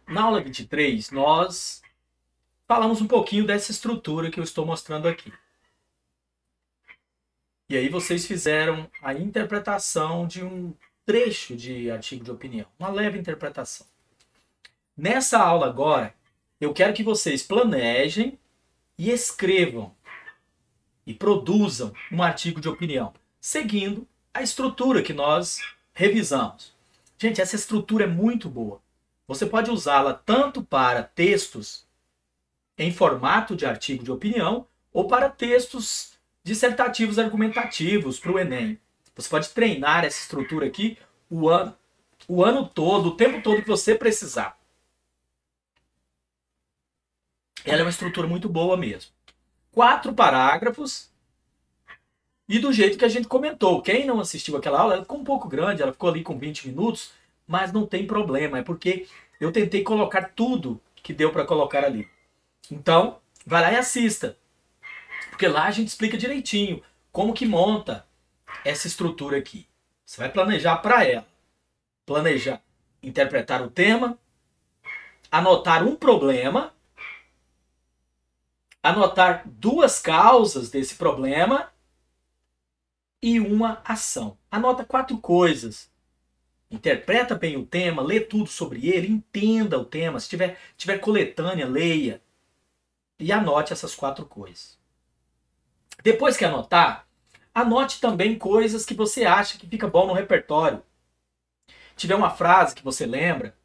Na aula 23, nós falamos um pouquinho dessa estrutura que eu estou mostrando aqui. E aí vocês fizeram a interpretação de um trecho de artigo de opinião, uma leve interpretação. Nessa aula agora, eu quero que vocês planejem e escrevam e produzam um artigo de opinião, seguindo a estrutura que nós revisamos. Gente, essa estrutura é muito boa. Você pode usá-la tanto para textos em formato de artigo de opinião ou para textos dissertativos argumentativos para o Enem. Você pode treinar essa estrutura aqui o ano todo, o tempo todo que você precisar. Ela é uma estrutura muito boa mesmo. 4 parágrafos e do jeito que a gente comentou. Quem não assistiu aquela aula, ela ficou um pouco grande, ela ficou ali com 20 minutos, mas não tem problema, é porque eu tentei colocar tudo que deu para colocar ali. Então, vai lá e assista. Porque lá a gente explica direitinho como que monta essa estrutura aqui. Você vai planejar para ela. Planejar, interpretar o tema, anotar um problema, anotar 2 causas desse problema e uma ação. Anota 4 coisas. Interpreta bem o tema, lê tudo sobre ele, entenda o tema. Se tiver coletânea, leia. E anote essas 4 coisas. Depois que anotar, anote também coisas que você acha que fica bom no repertório. Tiver uma frase que você lembra,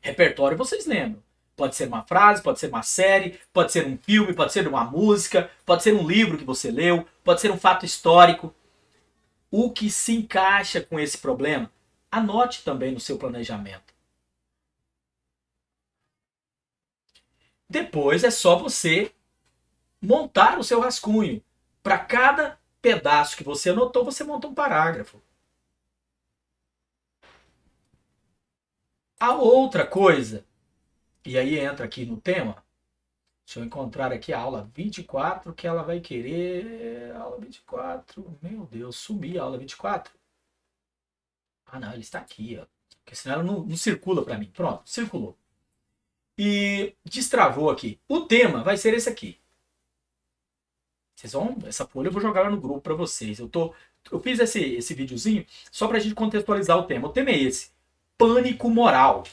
repertório vocês lembram. Pode ser uma frase, pode ser uma série, pode ser um filme, pode ser uma música, pode ser um livro que você leu, pode ser um fato histórico. O que se encaixa com esse problema, anote também no seu planejamento. Depois é só você montar o seu rascunho. Para cada pedaço que você anotou, você monta um parágrafo. A outra coisa, e aí entra aqui no tema, deixa eu encontrar aqui a aula 24, que ela vai querer... Aula 24, meu Deus, sumi a aula 24. Ah não, ele está aqui, ó. Porque senão ela não circula para mim. Pronto, circulou. E destravou aqui. O tema vai ser esse aqui. Essa folha eu vou jogar lá no grupo para vocês. Eu fiz esse videozinho só para a gente contextualizar o tema. O tema é esse: pânico moral.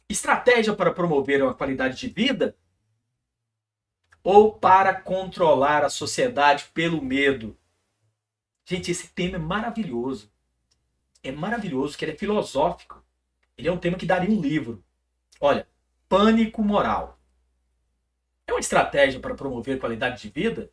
Estratégia para promover uma qualidade de vida ou para controlar a sociedade pelo medo? Gente, esse tema é maravilhoso. É maravilhoso, que ele é filosófico. Ele é um tema que daria um livro. Olha, pânico moral. É uma estratégia para promover qualidade de vida?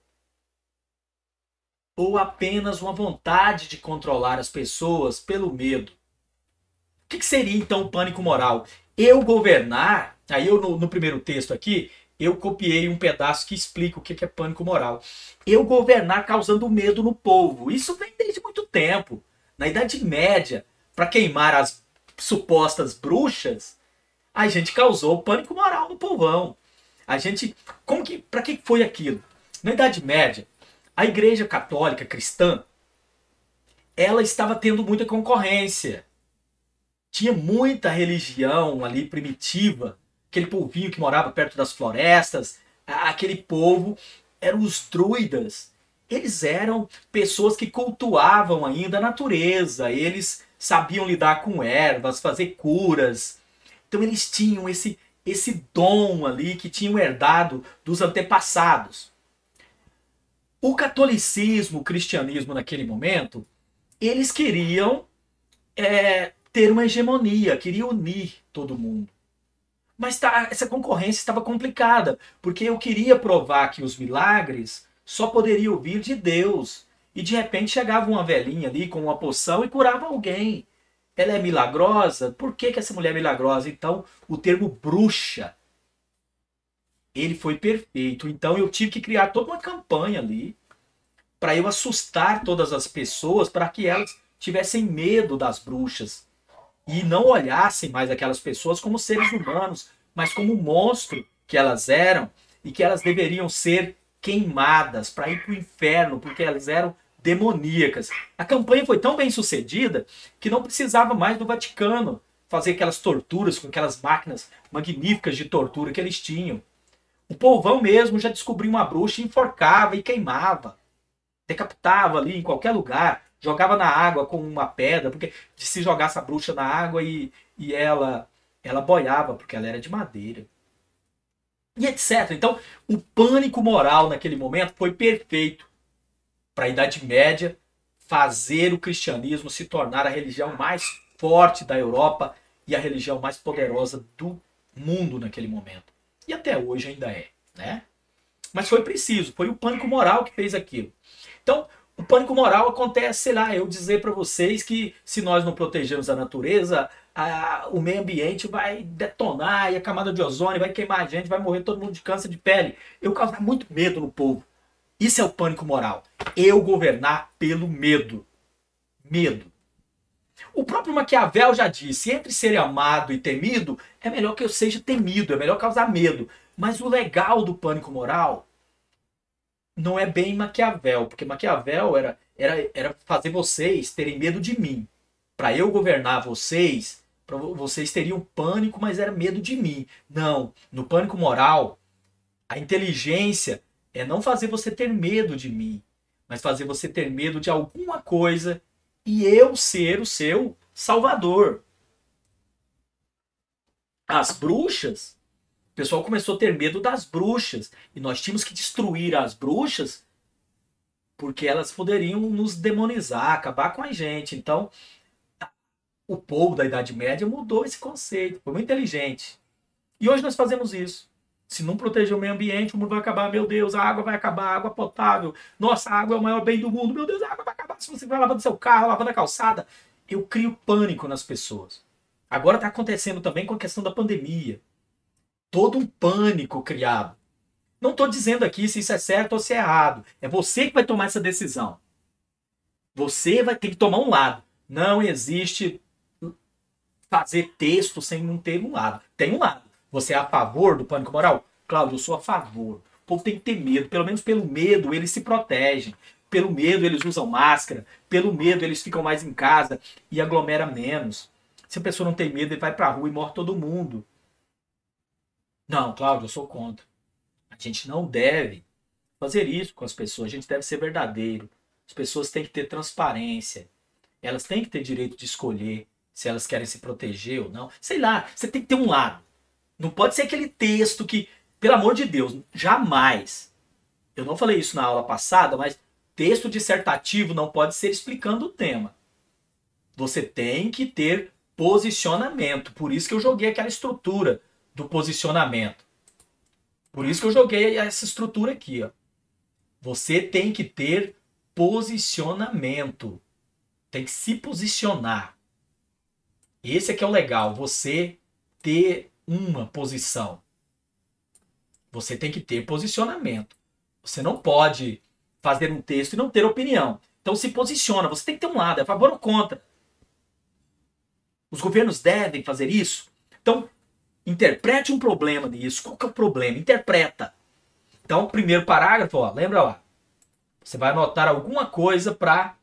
Ou apenas uma vontade de controlar as pessoas pelo medo? O que seria então o pânico moral? Eu governar, aí eu no primeiro texto aqui, eu copiei um pedaço que explica o que é pânico moral. Eu governar causando medo no povo. Isso vem desde muito tempo. Na Idade Média, para queimar as supostas bruxas, a gente causou pânico moral no povão. A gente, para que foi aquilo? Na Idade Média, a Igreja Católica Cristã, ela estava tendo muita concorrência. Tinha muita religião ali primitiva, aquele povinho que morava perto das florestas, aquele povo eram os druidas. Eles eram pessoas que cultuavam ainda a natureza, eles sabiam lidar com ervas, fazer curas. Então eles tinham esse dom ali que tinham herdado dos antepassados. O catolicismo, o cristianismo naquele momento, eles queriam ter uma hegemonia, queriam unir todo mundo. Mas essa concorrência estava complicada, porque eu queria provar que os milagres só poderiam vir de Deus. E de repente chegava uma velhinha ali com uma poção e curava alguém. Ela é milagrosa? Por que essa mulher é milagrosa? Então, o termo bruxa, ele foi perfeito. Então, eu tive que criar toda uma campanha ali para eu assustar todas as pessoas, para que elas tivessem medo das bruxas e não olhassem mais aquelas pessoas como seres humanos, mas como um monstro que elas eram e que elas deveriam ser queimadas para ir para o inferno, porque elas eram demoníacas. A campanha foi tão bem sucedida que não precisava mais do Vaticano fazer aquelas torturas com aquelas máquinas magníficas de tortura que eles tinham. O povão mesmo já descobriu uma bruxa e enforcava e queimava. Decapitava ali em qualquer lugar. Jogava na água com uma pedra. Porque se jogasse a bruxa na água e ela boiava, porque ela era de madeira. E etc. Então, o pânico moral naquele momento foi perfeito para a Idade Média fazer o cristianismo se tornar a religião mais forte da Europa e a religião mais poderosa do mundo naquele momento. E até hoje ainda é, né? Mas foi preciso, foi o pânico moral que fez aquilo. Então, o pânico moral acontece, sei lá, eu dizer para vocês que se nós não protegermos a natureza, o meio ambiente vai detonar e a camada de ozônio vai queimar a gente, vai morrer todo mundo de câncer de pele. Eu causar muito medo no povo. Isso é o pânico moral. Eu governar pelo medo. Medo. O próprio Maquiavel já disse, entre ser amado e temido, é melhor que eu seja temido, é melhor causar medo. Mas o legal do pânico moral não é bem Maquiavel, porque Maquiavel era fazer vocês terem medo de mim. Para eu governar vocês, vocês teriam pânico, mas era medo de mim. Não, no pânico moral, a inteligência é não fazer você ter medo de mim, mas fazer você ter medo de alguma coisa e eu ser o seu salvador. As bruxas, o pessoal começou a ter medo das bruxas e nós tínhamos que destruir as bruxas porque elas poderiam nos demonizar, acabar com a gente. Então, o povo da Idade Média mudou esse conceito, foi muito inteligente. E hoje nós fazemos isso. Se não proteger o meio ambiente, o mundo vai acabar. Meu Deus, a água vai acabar, a água potável. Nossa, a água é o maior bem do mundo. Meu Deus, a água vai acabar. Se você vai lavando seu carro, lavando a calçada. Eu crio pânico nas pessoas. Agora está acontecendo também com a questão da pandemia. Todo um pânico criado. Não estou dizendo aqui se isso é certo ou se é errado. É você que vai tomar essa decisão. Você vai ter que tomar um lado. Não existe fazer texto sem não ter um lado. Tem um lado. Você é a favor do pânico moral? Cláudio, eu sou a favor. O povo tem que ter medo. Pelo menos pelo medo eles se protegem. Pelo medo eles usam máscara. Pelo medo eles ficam mais em casa e aglomera menos. Se a pessoa não tem medo, ele vai pra rua e morre todo mundo. Não, Cláudio, eu sou contra. A gente não deve fazer isso com as pessoas. A gente deve ser verdadeiro. As pessoas têm que ter transparência. Elas têm que ter direito de escolher se elas querem se proteger ou não. Sei lá, você tem que ter um lado. Não pode ser aquele texto que, pelo amor de Deus, jamais. Eu não falei isso na aula passada, mas texto dissertativo não pode ser explicando o tema. Você tem que ter posicionamento. Por isso que eu joguei aquela estrutura do posicionamento. Por isso que eu joguei essa estrutura aqui. Ó. Você tem que ter posicionamento. Tem que se posicionar. Esse é que é o legal. Você ter uma posição. Você tem que ter posicionamento. Você não pode fazer um texto e não ter opinião. Então se posiciona. Você tem que ter um lado. É a favor ou contra. Os governos devem fazer isso. Então, interprete um problema nisso. Qual que é o problema? Interpreta. Então, primeiro parágrafo, ó, lembra lá. Você vai anotar alguma coisa para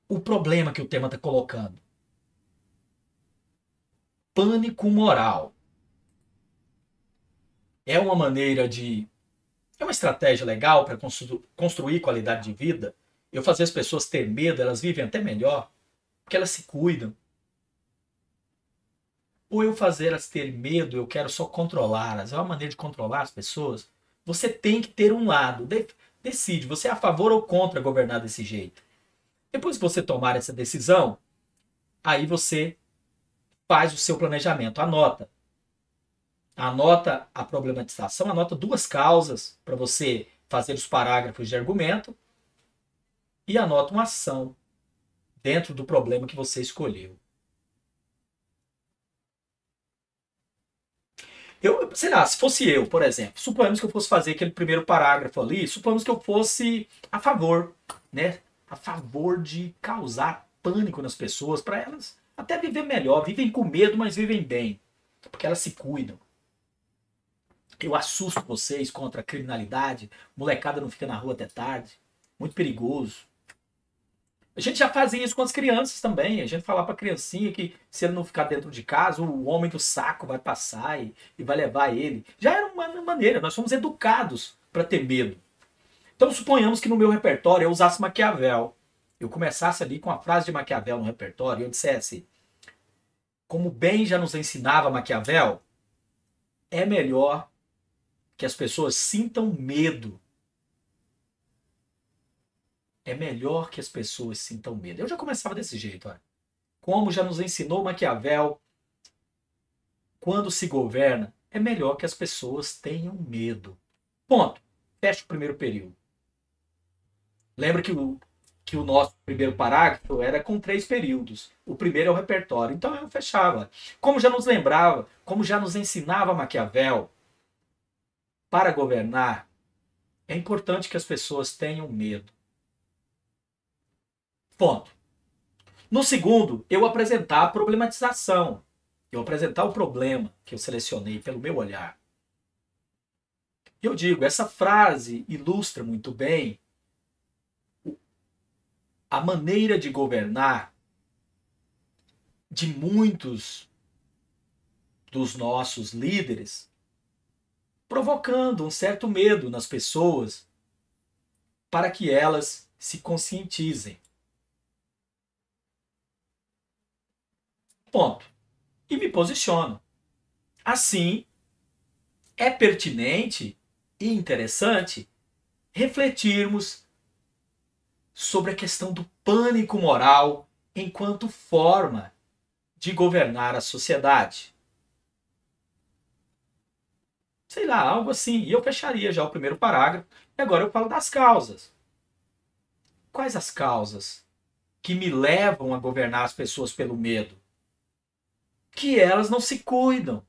o problema que o tema está colocando. Pânico moral. É uma maneira de... É uma estratégia legal para construir qualidade de vida. Eu fazer as pessoas ter medo, elas vivem até melhor, porque elas se cuidam. Ou eu fazer elas ter medo, eu quero só controlá-las. É uma maneira de controlar as pessoas. Você tem que ter um lado. Decide, você é a favor ou contra governar desse jeito. Depois que você tomar essa decisão, aí você faz o seu planejamento. Anota. Anota a problematização, anota duas causas para você fazer os parágrafos de argumento e anota uma ação dentro do problema que você escolheu. Eu, sei lá, se fosse eu, por exemplo, suponhamos que eu fosse fazer aquele primeiro parágrafo ali, suponhamos que eu fosse a favor, né? A favor de causar pânico nas pessoas, para elas até viver melhor, vivem com medo, mas vivem bem, porque elas se cuidam. Eu assusto vocês contra a criminalidade, molecada não fica na rua até tarde, muito perigoso. A gente já fazia isso com as crianças também. A gente falava para a criancinha que se ele não ficar dentro de casa, o homem do saco vai passar e vai levar ele. Já era uma maneira, nós fomos educados para ter medo. Então suponhamos que no meu repertório eu usasse Maquiavel. Eu começasse ali com a frase de Maquiavel no repertório e eu dissesse, como bem já nos ensinava Maquiavel, é melhor que as pessoas sintam medo. É melhor que as pessoas sintam medo. Eu já começava desse jeito, olha. Como já nos ensinou Maquiavel, quando se governa, é melhor que as pessoas tenham medo. Ponto. Fecha o primeiro período. Lembra que o nosso primeiro parágrafo era com 3 períodos. O primeiro é o repertório. Então eu fechava. Como já nos lembrava, como já nos ensinava Maquiavel, para governar, é importante que as pessoas tenham medo. Ponto. No segundo, eu apresentar a problematização. Eu apresentar o problema que eu selecionei pelo meu olhar. Eu digo, essa frase ilustra muito bem a maneira de governar de muitos dos nossos líderes, provocando um certo medo nas pessoas para que elas se conscientizem. Ponto. E me posiciono. Assim, é pertinente e interessante refletirmos sobre a questão do pânico moral enquanto forma de governar a sociedade. Sei lá, algo assim. E eu fecharia já o primeiro parágrafo. E agora eu falo das causas. Quais as causas que me levam a governar as pessoas pelo medo? Que elas não se cuidam.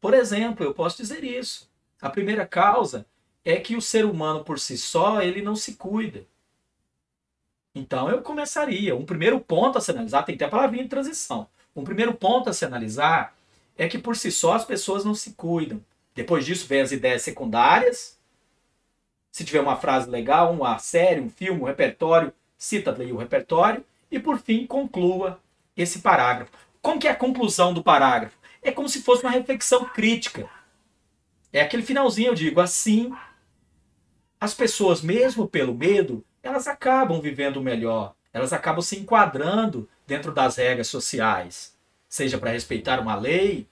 Por exemplo, eu posso dizer isso. A primeira causa é que o ser humano por si só, ele não se cuida. Então eu começaria. Um primeiro ponto a se analisar, tem até a palavrinha de transição. Um primeiro ponto a se analisar é que por si só as pessoas não se cuidam. Depois disso vem as ideias secundárias. Se tiver uma frase legal, uma série, um filme, um repertório, cita daí o repertório. E por fim conclua esse parágrafo. Como que é a conclusão do parágrafo? É como se fosse uma reflexão crítica. É aquele finalzinho, eu digo, assim, as pessoas, mesmo pelo medo, elas acabam vivendo melhor. Elas acabam se enquadrando dentro das regras sociais. Seja para respeitar uma lei,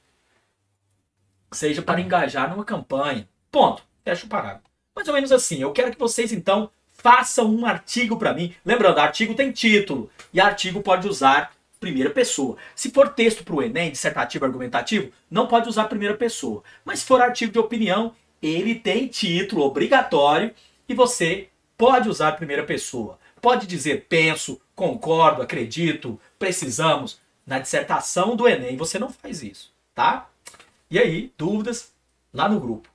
seja para engajar numa campanha. Ponto. Fecha o parágrafo. Mais ou menos assim. Eu quero que vocês, então, façam um artigo para mim. Lembrando, artigo tem título. E artigo pode usar primeira pessoa. Se for texto para o Enem, dissertativo, argumentativo, não pode usar primeira pessoa. Mas se for artigo de opinião, ele tem título obrigatório e você pode usar primeira pessoa. Pode dizer penso, concordo, acredito, precisamos. Na dissertação do Enem você não faz isso, tá? E aí, dúvidas lá no grupo.